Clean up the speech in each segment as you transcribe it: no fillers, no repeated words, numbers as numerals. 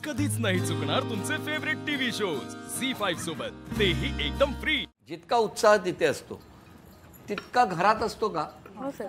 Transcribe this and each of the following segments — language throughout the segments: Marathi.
कधीच नाही चुकणार तुमचे फेवरेट टीव्ही शोज झी5 सोबत, तेही एकदम फ्री। जितका उत्साह तिथे असतो तितका घरात असतो का? हो सर,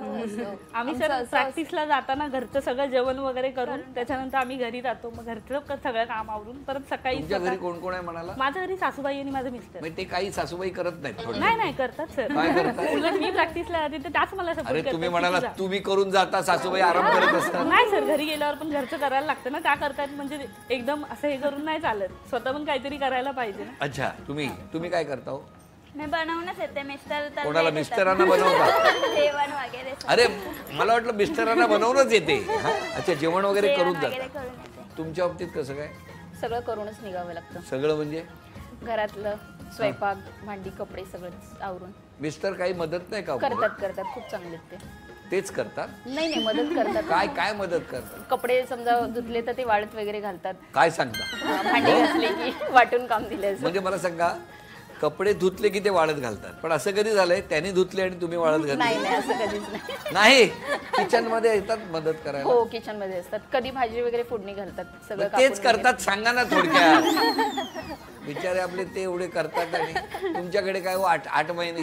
आम्ही सर प्रॅक्टिसला जाताना घरचं सगळं जेवण वगैरे करून त्याच्यानंतर आम्ही घरी जातो, मग घरचं सगळं काम आवरून परत सकाळी। तुमच्या घरी कोण कोण आहे म्हणाला? माझ्या घरी सासूबाई आणि माझं मिस्टर। मग ते काही सासूबाई करत नाहीत? नाही नाही करतात सर। काय करतात? उलट मी प्रॅक्टिसला जाते तर त्याच मला सपोर्ट करतात। अरे तुम्ही म्हणाला तुम्ही करून जाता, सासूबाई आराम करत असतात? नाही सर, घरी गेल्यावर पण घरचं करायला लागतं ना, त्या करतात म्हणजे एकदम असं हे करून नाही चालत, स्वतः पण काहीतरी करायला पाहिजे ना। अच्छा, तुम्ही काय करता हो? मी बनवूनच येते, मिस्टर तर कोणाला मिस्टरांना बनवता? जेवण वगैरे अरे मला वाटलं मिस्टरांना बनवूनच येते। अच्छा, जेवण वगैरे करून वगैरे जाता। करून येते। तुमच्या बाबतीत कसं काय? सगळं करूनच निघावं लागतं। सगळं म्हणजे घरातलं स्वयंपाक, भांडी, कपडे सगळं आवरून। मिस्टर काही मदत नाही का? करतात खूप चांगले ते। तेच करतात? नाही मदत करतात। काय मदत करतात? कपडे समजा धुतले तर ते वाळत वगैरे घालतात। काय सांगता? भांडी घासले की वाटून काम दिले। म्हणजे मला सांगा, कपडे धुतले की ते वाळत घालतात, पण असं कधी झालंय त्यांनी धुतले आणि तुम्ही वाळत घातले? नाही असं कधीच नाही। नाही, किचन मध्ये येतात मदत करायला? हो, किचन मध्ये असतात, कधी भाजी वगैरे फोडणी घालतात, सगळं तेच करतात। सांगा ना थोडक्यात। बिचारे आपले ते एवढे करतात आणि तुमच्याकडे काय हो 8 महिने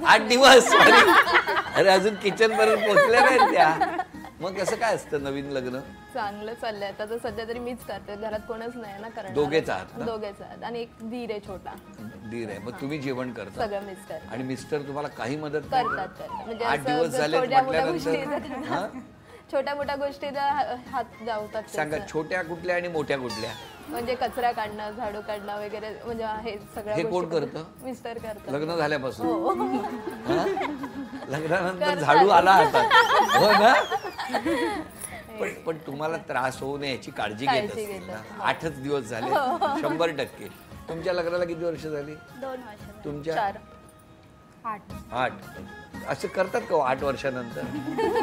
8 दिवस अरे अजून किचन पर्यंत पोहोचल्या नाहीत त्या। मग कसं काय असतं नवीन लग्न? चांगलं चाललंय आता तर सध्या तरी मीच करते, घरात कोणच नाही ना करणार। दोघेच आहात ना? दोघेच आहात आणि एक धीर आहे छोटा। धीर आहे, मग तुम्ही जेवण करता? सगळं मीच करते। आणि मिस्टर तुम्हाला काही मदत नाही करतात म्हणजे 8 दिवस झाले म्हटल्यानंतर छोट्या मोठ्या गोष्टीला हात जावतात। सांगा, छोट्या कुठल्या आणि मोठ्या कुठल्या? म्हणजे कचरा काढणं, झाडू काढणं वगैरे, म्हणजे हे सगळं हे कोण करतं? मिस्टर करतात लग्न झाल्यापासून? लग्नानंतर झाडू आला हातात, हो ना? पण तुम्हाला त्रास होऊ नये याची काळजी घेत असतील ना? 8च दिवस झाले, 100%। तुमच्या लग्नाला किती वर्ष झाली? 2 वर्ष। तुमच्या? 4 8 असं करतात का 8 वर्षानंतर?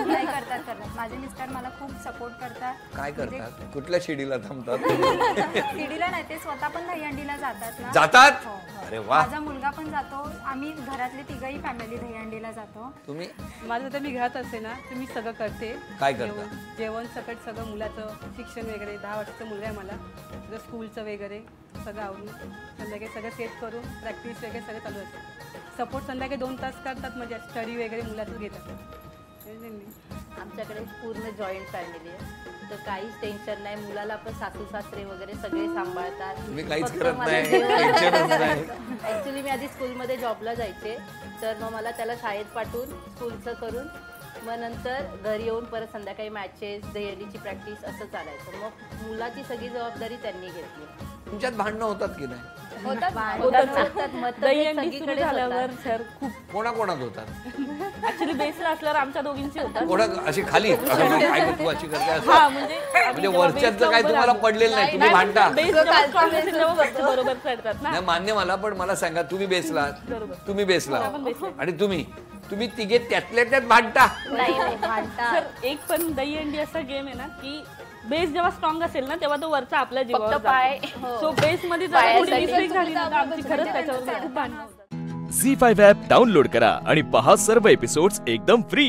नाही करतात। माझे मिस्टर मला खूप सपोर्ट करतात। काय करतात? कुठल्या शिडीला थांबतात? शिडीला नाही, ते स्वतः पण दहीहंडीला जातात ना। जातात? अरे वा। माझा मुलगा पण जातो, आम्ही घरातली तिघही फॅमिली दहीहंडीला जातो। तुम्ही? माझं तर मी घरात असते ना, तर मी सगळं करते। काय करता? जेवण सकट सगळं, मुलाचं शिक्षण वगैरे, 10 वर्षाचा मुलगा आहे मला, सगळं स्कूलचं वगैरे सगळं आवरून संध्याकाळी सगळं सेट करून प्रॅक्टिस वगैरे सगळं चालू असते। सपोर्ट संध्याकाळी 2 तास करतात, म्हणजे स्टडी वगैरे मुलाचं घेतात। आमच्याकडे पूर्ण जॉईंट फॅमिली आहे, तर काहीच टेन्शन नाही। मुलाला पण सासू सासरे वगैरे सगळे सांभाळतात। तुम्ही काहीच करत नाही, टेन्शनच नाही। ऍक्च्युली मी आधी स्कूलमध्ये जॉबला जायचे, तर मग मला त्याला शाळेत पाठवून स्कूलचं करून मग नंतर घरी येऊन परत संध्याकाळी मॅचेस, दहीहंडीची प्रॅक्टिस असं चालायचं। मग मुलाची सगळी जबाबदारी त्यांनी घेतली। तुमच्यात भांडणं होतात की नाही? सगळीकडे झाल्यावर सर खूप कोणाकोणात होतात? ऍक्च्युली बेसला असल्यावर आमच्या दोघींची होतात। कोणा अशी खाली काय तू अशी करते असं? म्हणजे वरच्याचं काय तुम्हाला पडलेलं नाही, तुम्ही भांडता? बरोबर करतात ना? नाही मान्य मला, पण मला सांगा, तुम्ही बेसला, तुम्ही बेसला आणि तुम्ही तिघे त्यातल्या त्यात भांडता? सर, एक पण दहीहंडी असा गेम आहे ना की बेस जेव्हा स्ट्रॉंग असेल ना तेव्हा तो वरचा आपल्या जीवावर जातो। सो बेस मध्ये जर थोडी मिस्टेक झाली ना तर आमची खरंच त्याच्यावर खूप भांडणं होतात। झी5 ॲप डाउनलोड करा आणि पहा सर्व एपिसोड्स एकदम फ्री।